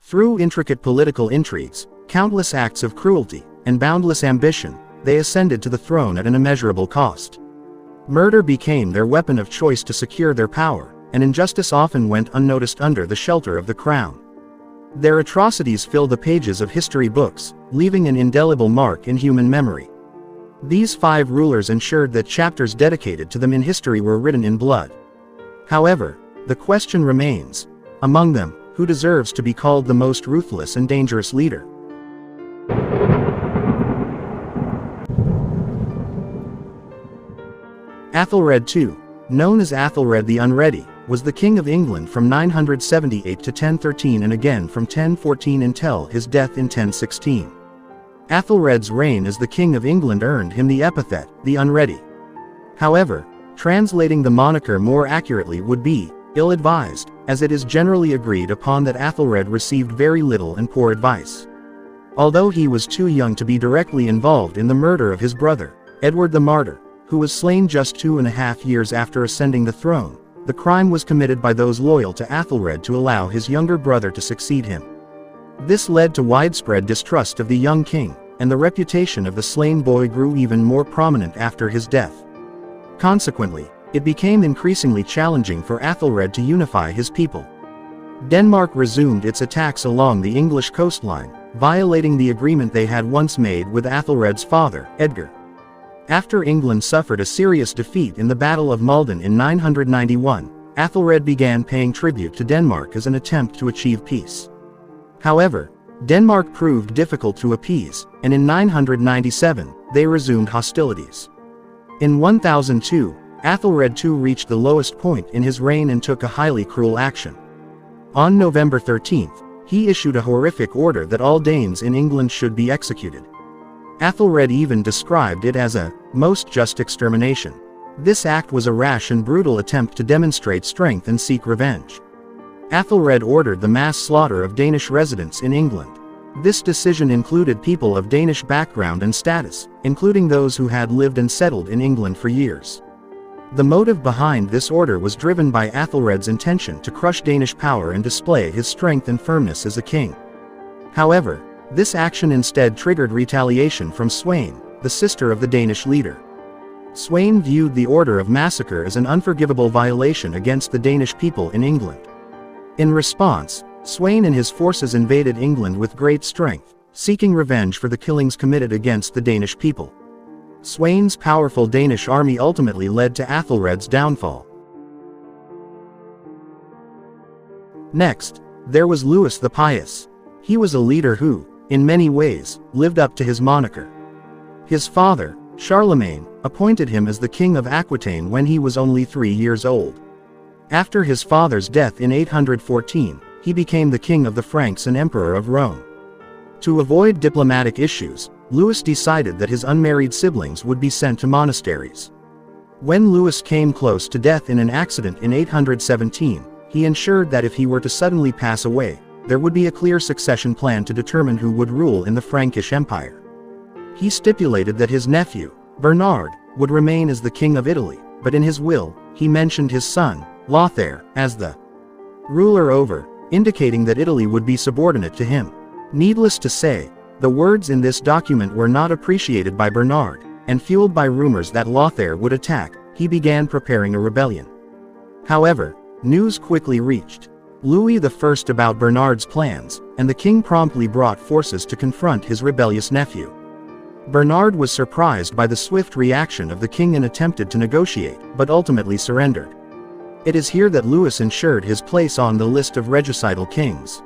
Through intricate political intrigues, countless acts of cruelty, and boundless ambition, they ascended to the throne at an immeasurable cost. Murder became their weapon of choice to secure their power, and injustice often went unnoticed under the shelter of the crown. Their atrocities fill the pages of history books, leaving an indelible mark in human memory. These 5 rulers ensured that chapters dedicated to them in history were written in blood. However, the question remains, among them, who deserves to be called the most ruthless and dangerous leader? Athelred II, known as Athelred the Unready, was the King of England from 978 to 1013 and again from 1014 until his death in 1016. Athelred's reign as the King of England earned him the epithet, the Unready. However, translating the moniker more accurately would be ill-advised, as it is generally agreed upon that Athelred received very little and poor advice. Although he was too young to be directly involved in the murder of his brother, Edward the Martyr, who was slain just 2.5 years after ascending the throne, the crime was committed by those loyal to Athelred to allow his younger brother to succeed him. This led to widespread distrust of the young king, and the reputation of the slain boy grew even more prominent after his death. Consequently, it became increasingly challenging for Athelred to unify his people. Denmark resumed its attacks along the English coastline, violating the agreement they had once made with Athelred's father, Edgar. After England suffered a serious defeat in the Battle of Maldon in 991, Athelred began paying tribute to Denmark as an attempt to achieve peace. However, Denmark proved difficult to appease, and in 997, they resumed hostilities. In 1002, Athelred II reached the lowest point in his reign and took a highly cruel action. On November 13, he issued a horrific order that all Danes in England should be executed. Athelred even described it as a most just extermination. This act was a rash and brutal attempt to demonstrate strength and seek revenge. Athelred ordered the mass slaughter of Danish residents in England. This decision included people of Danish background and status, including those who had lived and settled in England for years. The motive behind this order was driven by Athelred's intention to crush Danish power and display his strength and firmness as a king. However, this action instead triggered retaliation from Sweyn, the sister of the Danish leader. Sweyn viewed the order of massacre as an unforgivable violation against the Danish people in England. In response, Sweyn and his forces invaded England with great strength, seeking revenge for the killings committed against the Danish people. Sweyn's powerful Danish army ultimately led to Athelred's downfall. Next, there was Louis the Pious. He was a leader who, in many ways, lived up to his moniker. His father, Charlemagne, appointed him as the king of Aquitaine when he was only 3 years old. After his father's death in 814, he became the king of the Franks and emperor of Rome. To avoid diplomatic issues, Louis decided that his unmarried siblings would be sent to monasteries. When Louis came close to death in an accident in 817, he ensured that if he were to suddenly pass away, there would be a clear succession plan to determine who would rule in the Frankish Empire. He stipulated that his nephew, Bernard, would remain as the king of Italy, but in his will, he mentioned his son, Lothair, as the ruler over, indicating that Italy would be subordinate to him. Needless to say, the words in this document were not appreciated by Bernard, and fueled by rumors that Lothair would attack, he began preparing a rebellion. However, news quickly reached Louis I about Bernard's plans, and the king promptly brought forces to confront his rebellious nephew. Bernard was surprised by the swift reaction of the king and attempted to negotiate, but ultimately surrendered. It is here that Louis ensured his place on the list of regicidal kings.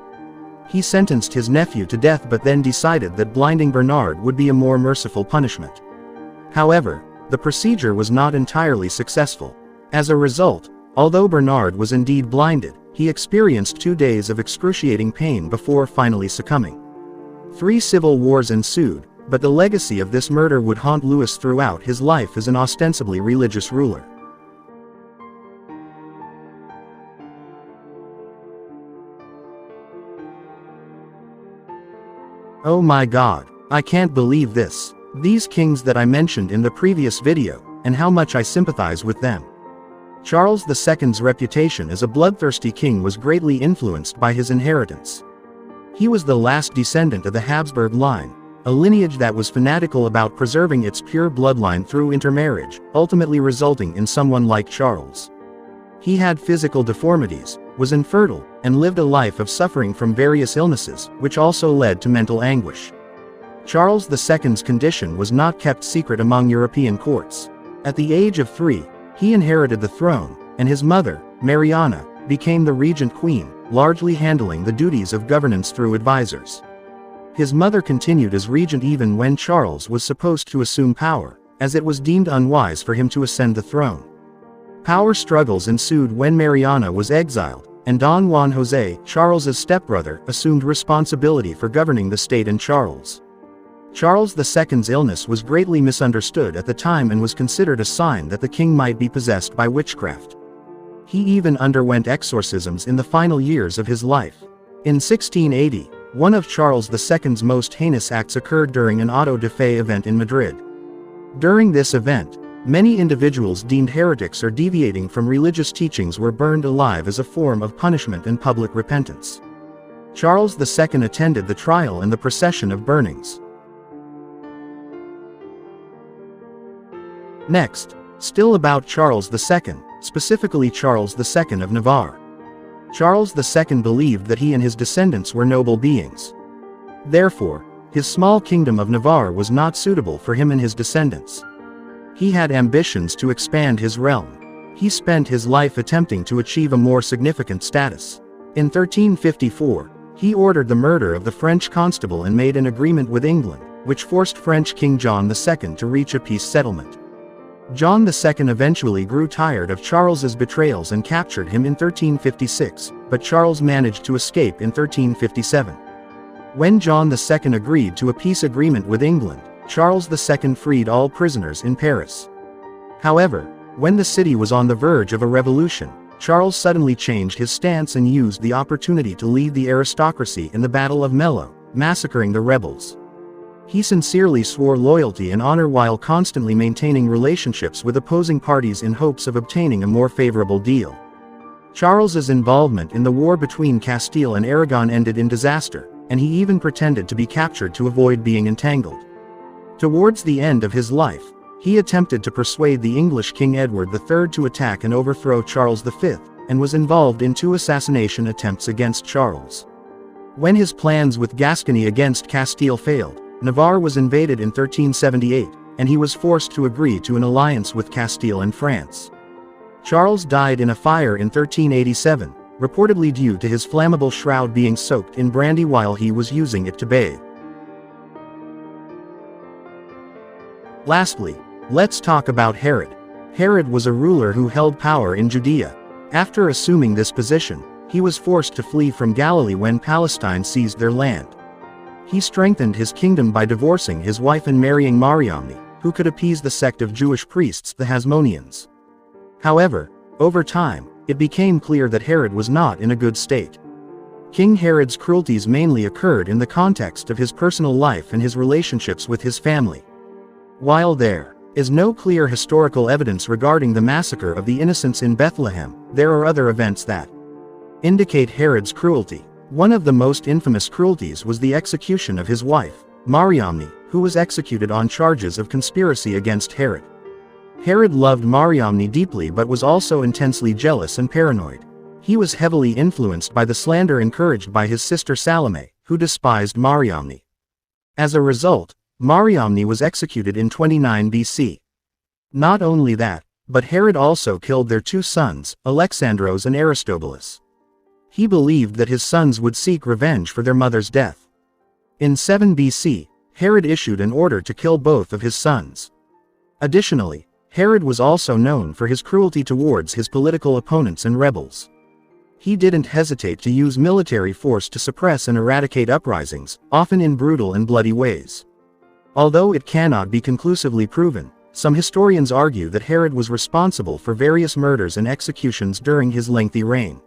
He sentenced his nephew to death but then decided that blinding Bernard would be a more merciful punishment. However, the procedure was not entirely successful. As a result, although Bernard was indeed blinded, he experienced 2 days of excruciating pain before finally succumbing. 3 civil wars ensued, but the legacy of this murder would haunt Louis throughout his life as an ostensibly religious ruler. Oh my God, I can't believe this. These kings that I mentioned in the previous video, and how much I sympathize with them. Charles II's reputation as a bloodthirsty king was greatly influenced by his inheritance. He was the last descendant of the Habsburg line, a lineage that was fanatical about preserving its pure bloodline through intermarriage, ultimately resulting in someone like Charles. He had physical deformities, was infertile, and lived a life of suffering from various illnesses, which also led to mental anguish. Charles II's condition was not kept secret among European courts. At the age of 3, he inherited the throne, and his mother, Mariana, became the regent queen, largely handling the duties of governance through advisors. His mother continued as regent even when Charles was supposed to assume power, as it was deemed unwise for him to ascend the throne. Power struggles ensued when Mariana was exiled, and Don Juan José, Charles's stepbrother, assumed responsibility for governing the state and Charles. Charles II's illness was greatly misunderstood at the time and was considered a sign that the king might be possessed by witchcraft. He even underwent exorcisms in the final years of his life. In 1680, one of Charles II's most heinous acts occurred during an auto de fe event in Madrid. During this event, many individuals deemed heretics or deviating from religious teachings were burned alive as a form of punishment and public repentance. Charles II attended the trial and the procession of burnings. Next, still about Charles II, specifically Charles II of Navarre. Charles II believed that he and his descendants were noble beings. Therefore, his small kingdom of Navarre was not suitable for him and his descendants. He had ambitions to expand his realm. He spent his life attempting to achieve a more significant status. In 1354, he ordered the murder of the French constable and made an agreement with England, which forced French King John II to reach a peace settlement. John II eventually grew tired of Charles's betrayals and captured him in 1356, but Charles managed to escape in 1357. When John II agreed to a peace agreement with England, Charles II freed all prisoners in Paris. However, when the city was on the verge of a revolution, Charles suddenly changed his stance and used the opportunity to lead the aristocracy in the Battle of Mello, massacring the rebels. He sincerely swore loyalty and honor while constantly maintaining relationships with opposing parties in hopes of obtaining a more favorable deal. Charles's involvement in the war between Castile and Aragon ended in disaster, and he even pretended to be captured to avoid being entangled. Towards the end of his life, he attempted to persuade the English King Edward III to attack and overthrow Charles V, and was involved in 2 assassination attempts against Charles. When his plans with Gascony against Castile failed, Navarre was invaded in 1378, and he was forced to agree to an alliance with Castile and France. Charles died in a fire in 1387, reportedly due to his flammable shroud being soaked in brandy while he was using it to bathe. Lastly, let's talk about Herod. Herod was a ruler who held power in Judea. After assuming this position, he was forced to flee from Galilee when Palestine seized their land. He strengthened his kingdom by divorcing his wife and marrying Mariamne, who could appease the sect of Jewish priests, the Hasmoneans. However, over time, it became clear that Herod was not in a good state. King Herod's cruelties mainly occurred in the context of his personal life and his relationships with his family. While there is no clear historical evidence regarding the massacre of the innocents in Bethlehem, there are other events that indicate Herod's cruelty. One of the most infamous cruelties was the execution of his wife, Mariamne, who was executed on charges of conspiracy against Herod. Herod loved Mariamne deeply but was also intensely jealous and paranoid. He was heavily influenced by the slander encouraged by his sister Salome, who despised Mariamne. As a result, Mariamne was executed in 29 BC. Not only that, but Herod also killed their 2 sons, Alexandros and Aristobulus. He believed that his sons would seek revenge for their mother's death. In 7 BC, Herod issued an order to kill both of his sons. Additionally, Herod was also known for his cruelty towards his political opponents and rebels. He didn't hesitate to use military force to suppress and eradicate uprisings, often in brutal and bloody ways. Although it cannot be conclusively proven, some historians argue that Herod was responsible for various murders and executions during his lengthy reign.